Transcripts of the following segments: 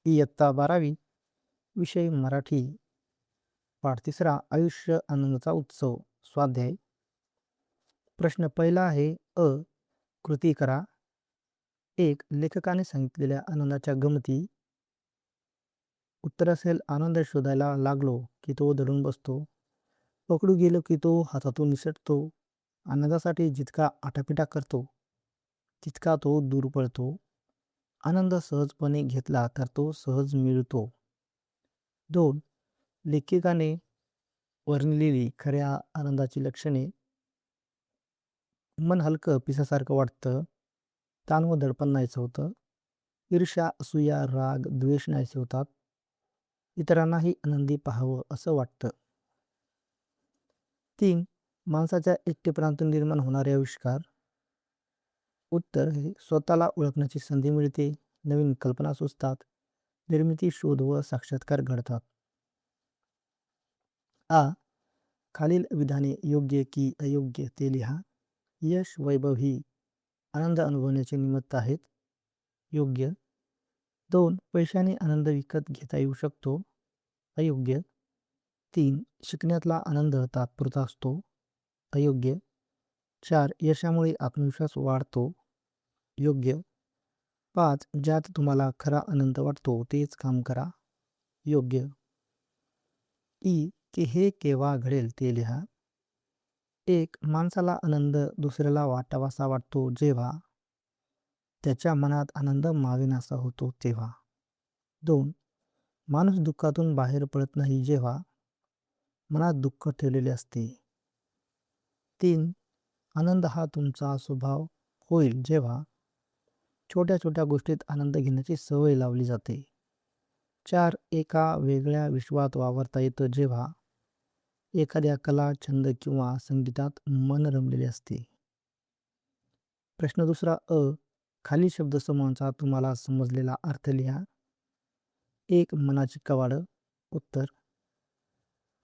इयत्ता 12वी, विषय मराठी, पाठ 3, आयुष्य आनंदाचा उत्सव, स्वाध्याय. प्रश्न पहिला आहे. कृती करा. 1. लेखकाने सांगितलेल्या आनंदाच्या गमती. उत्तर असेल, आनंद शोधायला लागलो की तो दडून बसतो, पकडू गेलो की तो हातातून निसटतो, आनंदासाठी जितका आटापिटा करतो तितका तो दूर पळतो, आनंद सहजपणे घेतला तर तो सहज मिळतो. 2. लेखिकाने वर्णलेली खऱ्या आनंदाची लक्षणे. मन हलकं पिसासारखं वाटतं, ताण व दडपण नाहीसं होतं, ईर्ष्या, असूया, राग, द्वेष नाहीसे होतात, इतरांनाही आनंदी पाहावं असं वाटतं. 3. माणसाच्या एकटेपणातून निर्माण होणारे आविष्कार. उत्तर हे, स्वतःला ओळखण्याची संधी मिळते, नवीन कल्पना सुचतात, निर्मिती, शोध व साक्षात्कार घडतात. खालील विधाने योग्य की अयोग्य ते लिहा. यश, वैभव ही आनंद अनुभवण्याचे निमित्त आहेत. योग्य. 2. पैशाने आनंद विकत घेता येऊ शकतो. अयोग्य. 3. शिकण्यातला आनंद तात्पुरता असतो. अयोग्य. 4. यशामुळे आत्मविश्वास वाढतो. योग्य. 5. ज्यात तुम्हाला खरा आनंद वाटतो तेच काम करा. योग्य. की हे केव्हा घडेल ते लिहा. 1. माणसाला आनंद दुसऱ्याला वाटावासा वाटतो जेव्हा त्याच्या मनात आनंद मावेनासा होतो तेव्हा. 2. माणूस दुःखातून बाहेर पडत नाही जेव्हा मनात दुःख ठेवलेले असते. 3. आनंद हा तुमचा स्वभाव होईल जेव्हा छोट्या छोट्या गोष्टीत आनंद घेण्याची सवय लावली जाते. 4. एका वेगळ्या विश्वात वावरता येतं जेव्हा एखाद्या कला, छंद किंवा संगीतात मन रमलेले असते. प्रश्न दुसरा. खालील शब्दसमूहांचा तुम्हाला समजलेला अर्थ लिहा. 1. मनाची कवाडं. उत्तर,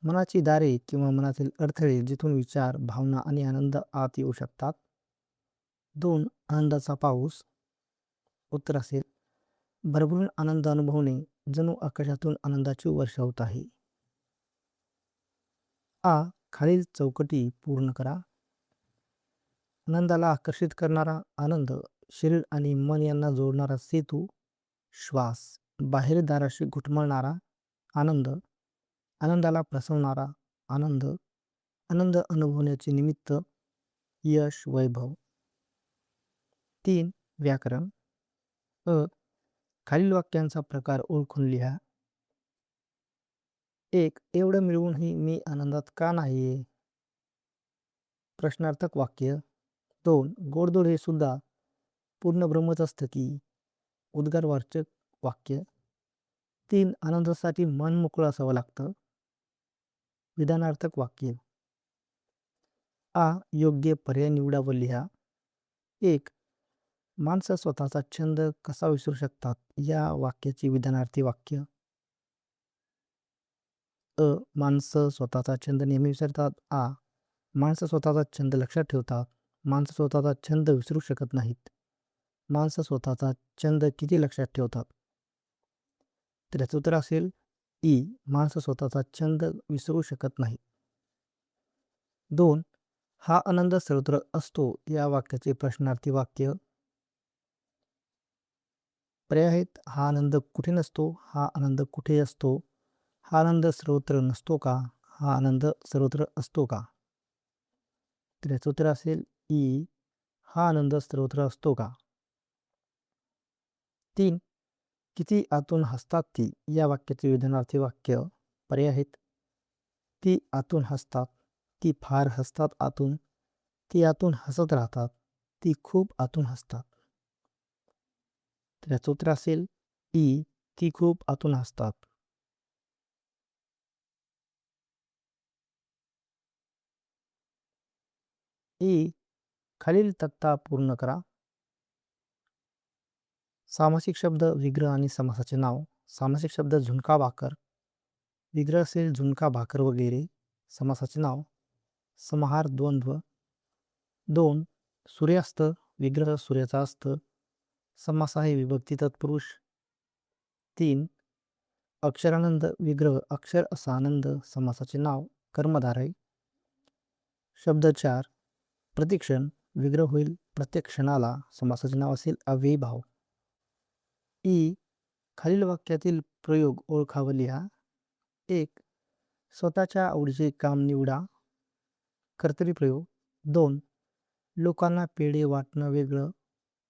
मनाची दारे किंवा मनातील अडथळे जिथून विचार, भावना आणि आनंद आत येऊ शकतात. 2. आनंदाचा पाऊस. उत्तर असेल, भरभरून आनंद अनुभवणे, जणू आकाशातून आनंदाची वर्षा होत आहे. खालील चौकटी पूर्ण करा. आनंदाला आकर्षित करणारा आनंद, शरीर आणि मन यांना जोडणारा सेतू, श्वास, बाहेर दाराशी घुटमळणारा आनंद, आनंदाला प्रसवणारा आनंद, आनंद अनुभवण्याचे निमित्त, यश, वैभव. 3. व्याकरण. खालील वाक्यांचा प्रकार ओळखून लिहा. 1. एवढं मिळवूनही मी आनंदात का नाहीये? प्रश्नार्थक वाक्य. 2. गोडधोड हे सुद्धा पूर्ण ब्रह्मच असतं की? उद्गारवाचक वाक्य. 3. आनंदासाठी मन मोकळं असावं लागतं. विधानार्थक वाक्य. योग्य पर्याय निवडा व लिहा. 1. माणसं स्वतःचा छंद कसा विसरू शकतात या वाक्याची विधानार्थी वाक्य. माणसं स्वतःचा छंद नेहमी विसरतात. माणसं स्वतःचा छंद लक्षात ठेवतात. माणसं स्वतःचा छंद विसरू शकत नाहीत. माणसं स्वतःचा छंद किती लक्षात ठेवतात? तर याचं उत्तर असेल माणसं स्वतःचा छंद विसरू शकत नाही. 2. हा आनंद सर्वत्र असतो या वाक्याचे प्रश्नार्थी वाक्य. पर्याय आहेत. हा आनंद कुठे नसतो, हा आनंद कुठे असतो, हा आनंद सर्वत्र नसतो का, हा आनंद सर्वत्र असतो का. तर याचं उत्तर असेल हा आनंद सर्वत्र असतो का. 3. किती आतून हसतात ती या वाक्याचे विधानार्थी वाक्य. पर्याय आहेत. ती आतून हसतात, ती फार हसतात आतून, ती आतून हसत राहतात, ती खूप आतून हसतात. तर याचं उत्तर असेल ती खूप आतून हसतात. खालील तक्ता पूर्ण करा. सामासिक शब्द, विग्रह आणि समासाचे नाव. सामासिक शब्द झुणका भाकर, विग्रह असेल झुणका भाकर वगैरे. समासाचे नाव समाहार, द्वंद्व. 2. सूर्यास्त, विग्रह सूर्याचा अस्त, समास आहे विभक्ती तत्पुरुष. 3. अक्षरानंद विग्रह अक्षर असा आनंद समासाचे नाव कर्मधार आहे. शब्द 4 प्रतिक्षण विग्रह होईल प्रत्येक क्षणाला समासाचे नाव असेल अव्ययीभाव. ई खालील वाक्यातील प्रयोग ओळखाव लिहा. 1 स्वतःच्या आवडीचे काम निवडा. कर्तरी प्रयोग. 2 लोकांना पेढे वाटणं वेगळं.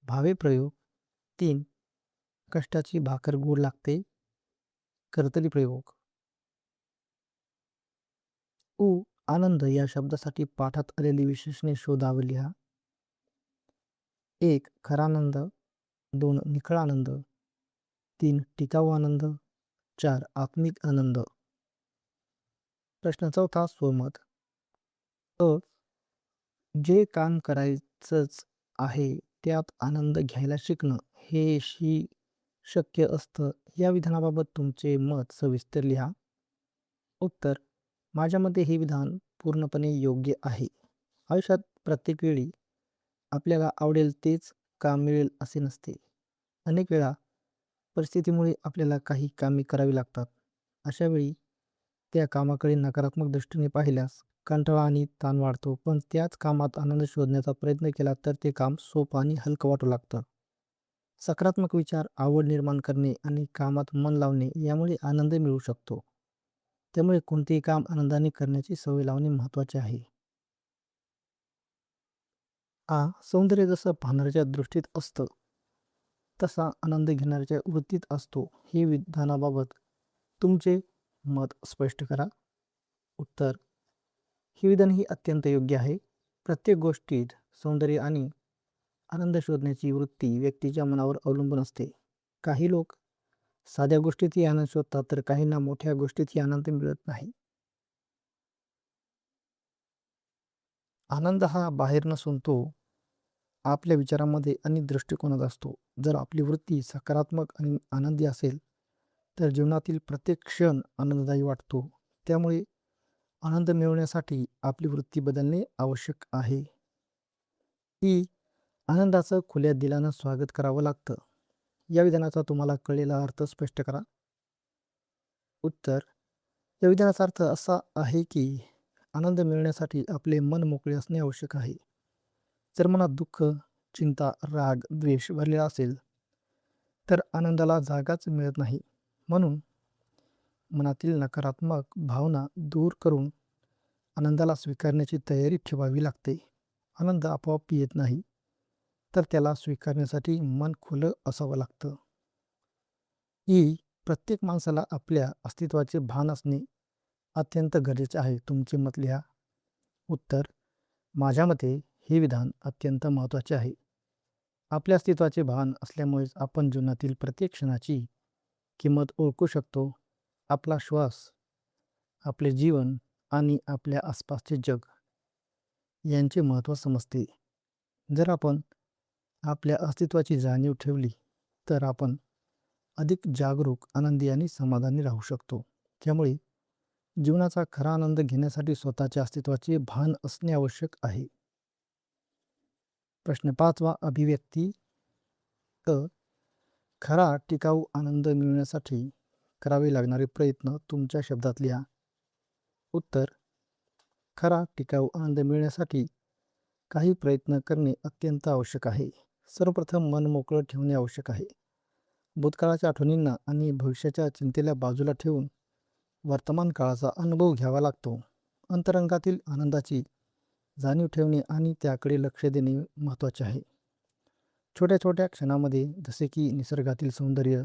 भावे प्रयोग. 3 कष्टाची भाकर गोड लागते. कर्तरी प्रयोग. उ आनंद या शब्दासाठी पाठात आलेली विशेषणे शोधाव लिहा. 1 खरा आनंद. 2 निखळ आनंद. 3 टिकाऊ आनंद. 4 आत्मिक आनंद. प्रश्न 4 स्वमत. अ जे काम करायचंच आहे त्यात आनंद घ्यायला शिकणं हे शक्य असतं या विधानाबाबत तुमचे मत सविस्तर लिहा. उत्तर माझ्या मते हे विधान पूर्णपणे योग्य आहे. आयुष्यात प्रत्येक वेळी आपल्याला आवडेल तेच काम मिळेल असे नसते. अनेक वेळा परिस्थितीमुळे आपल्याला काही कामे करावी लागतात. अशा वेळी त्या कामाकडे नकारात्मक दृष्टीने पाहिल्यास कंटाळा आणि ताण वाढतो, पण त्याच कामात आनंद शोधण्याचा प्रयत्न केला तर ते काम सोपं आणि हलकं वाटू लागतं. सकारात्मक विचार, आवड निर्माण करणे आणि कामात मन लावणे यामुळे आनंद मिळू शकतो. त्यामुळे कोणतेही काम आनंदाने करण्याची सवय लावणे महत्त्वाचे आहे. सौंदर्य जसं पाहणाऱ्याच्या दृष्टीत असतं तसा आनंद घेणाऱ्याच्या वृत्तीत असतो. हे विधानाबाबत तुमचे मत स्पष्ट करा. उत्तर हे विधान अत्यंत योग्य आहे. प्रत्येक गोष्टीत सौंदर्य आणि आनंद शोधण्याची वृत्ती व्यक्तीच्या मनावर अवलंबून असते. काही लोक साध्या गोष्टीतही आनंद शोधतात तर काहींना मोठ्या गोष्टीतही आनंद मिळत नाही. आनंद हा बाहेर नसून तो आपल्या विचारांमध्ये आणि दृष्टिकोनात असतो. जर आपली वृत्ती सकारात्मक आणि आनंदी असेल तर जीवनातील प्रत्येक क्षण आनंददायी वाटतो. त्यामुळे आनंद मिळवण्यासाठी आपली वृत्ती बदलणे आवश्यक आहे. ही आनंदाचं खुल्या दिलानं स्वागत करावं लागतं. या विधानाचा तुम्हाला कळलेला अर्थ स्पष्ट करा. उत्तर या विधानाचा अर्थ असा आहे की आनंद मिळवण्यासाठी आपले मन मोकळे असणे आवश्यक आहे. जर मनात दुःख, चिंता, राग, द्वेष भरलेला असेल तर आनंदाला जागाच मिळत नाही. म्हणून मनातील नकारात्मक भावना दूर करून आनंदाला स्वीकारण्याची तयारी ठेवावी लागते. आनंद आपोआप येत नाही तर त्याला स्वीकारण्यासाठी मन खुलं असावं लागतं. ही प्रत्येक माणसाला आपल्या अस्तित्वाचे भान असणे अत्यंत गरजेचे आहे. तुमचे मत लिहा. उत्तर माझ्या मते हे विधान अत्यंत महत्त्वाचे आहे. आपल्या अस्तित्वाचे भान असल्यामुळेच आपण जीवनातील प्रत्येक क्षणाची किंमत ओळखू शकतो. आपला श्वास, आपले जीवन आणि आपल्या आसपासचे जग यांचे महत्त्व समजते. जर आपण आपल्या अस्तित्वाची जाणीव ठेवली तर आपण अधिक जागरूक, आनंदी आणि समाधानी राहू शकतो. त्यामुळे जीवनाचा खरा आनंद घेण्यासाठी स्वतःच्या अस्तित्वाचे भान असणे आवश्यक आहे. प्रश्न 5 अभिव्यक्ती. खरा टिकाऊ आनंद मिळवण्यासाठी करावे लागणारे प्रयत्न तुमच्या शब्दात लिहा. उत्तर खरा टिकाऊ आनंद मिळवण्यासाठी काही प्रयत्न करणे अत्यंत आवश्यक आहे. सर्वप्रथम मन मोकळं ठेवणे आवश्यक आहे. भूतकाळाच्या आठवणींना आणि भविष्याच्या चिंतेला बाजूला ठेवून वर्तमान काळाचा अनुभव घ्यावा लागतो. अंतरंगातील आनंदाची जाणीव ठेवणे आणि त्याकडे लक्ष देणे महत्त्वाचे आहे. छोट्या छोट्या क्षणामध्ये जसे की निसर्गातील सौंदर्य,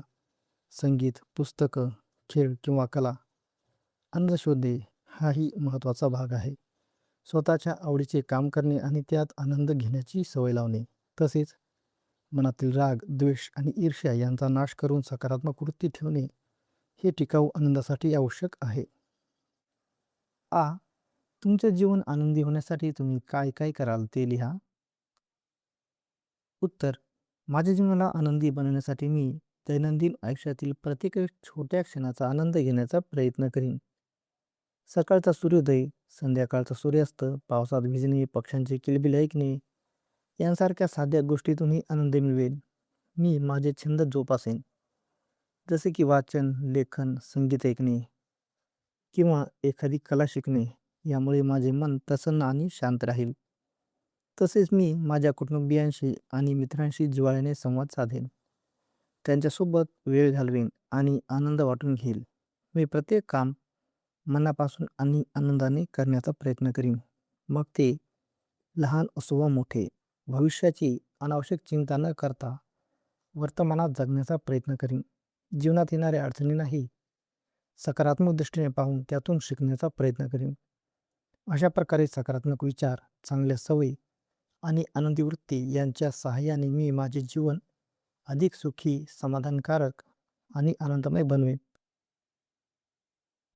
संगीत, पुस्तकं, खेळ किंवा कला आनंद शोधणे हाही महत्त्वाचा भाग आहे. स्वतःच्या आवडीचे काम करणे आणि त्यात आनंद घेण्याची सवय लावणे, तसेच मनातील राग, द्वेष आणि ईर्ष्या यांचा नाश करून सकारात्मक वृत्ती ठेवणे हे टिकाऊ आनंदासाठी आवश्यक आहे. तुमचे जीवन आनंदी होण्यासाठी तुम्ही काय काय कराल ते लिहा. उत्तर माझ्या जीवनाला आनंदी बनवण्यासाठी मी दैनंदिन आयुष्यातील प्रत्येक छोट्या क्षणाचा आनंद घेण्याचा प्रयत्न करीन. सकाळचा सूर्योदय, संध्याकाळचा सूर्यास्त, पावसात भिजणे, पक्ष्यांचे किलबिल ऐकणे यांसारख्या साध्या गोष्टीतूनही आनंद मिळवेल. मी माझे छंद जोपासेन. जसे की वाचन, लेखन, संगीत ऐकणे किंवा एखादी कला शिकणे. यामुळे माझे मन प्रसन्न आणि शांत राहील. तसेच मी माझ्या कुटुंबियांशी आणि मित्रांशी जिव्हाळ्याने संवाद साधेन. त्यांच्यासोबत वेळ घालवेन आणि आनंद वाटून घेईल. मी प्रत्येक काम मनापासून आणि आनंदाने करण्याचा प्रयत्न करीन. मग ते लहान असो वा मोठे. भविष्याची अनावश्यक चिंता न करता वर्तमानात जगण्याचा प्रयत्न करीन. जीवनात येणाऱ्या अडचणींनाही सकारात्मक दृष्टीने पाहून त्यातून शिकण्याचा प्रयत्न करीन. अशा प्रकारे सकारात्मक विचार, चांगल्या सवयी आणि आनंदी वृत्ती यांच्या सहाय्याने मी माझे जीवन अधिक सुखी, समाधानकारक आणि आनंदमय बनवेन.